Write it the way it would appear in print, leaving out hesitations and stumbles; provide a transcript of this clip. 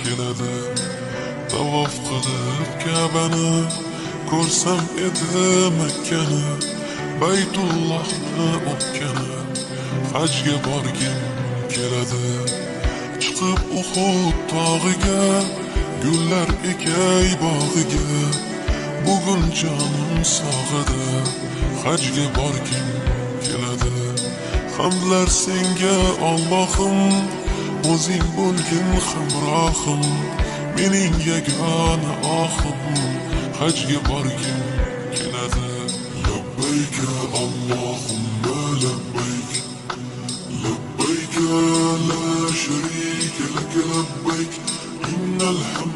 keladi. Tavof qilib Ka'bani ko'rsam edi Makkani, Baytullohni o'pkani, hajga borgim keladi. Chiqib Uhud tog'iga, gullar ekay bog'iga, bugun jonim sog'ida, hajga borgim keladi. Hamdlar senga Allohim, o'zing bo'lgin hamrohim, mening yagona ohim, hajga borgim keladi. Labbayk Allohumma labbayk, labbayk la sharika lak labbayk, innal hamda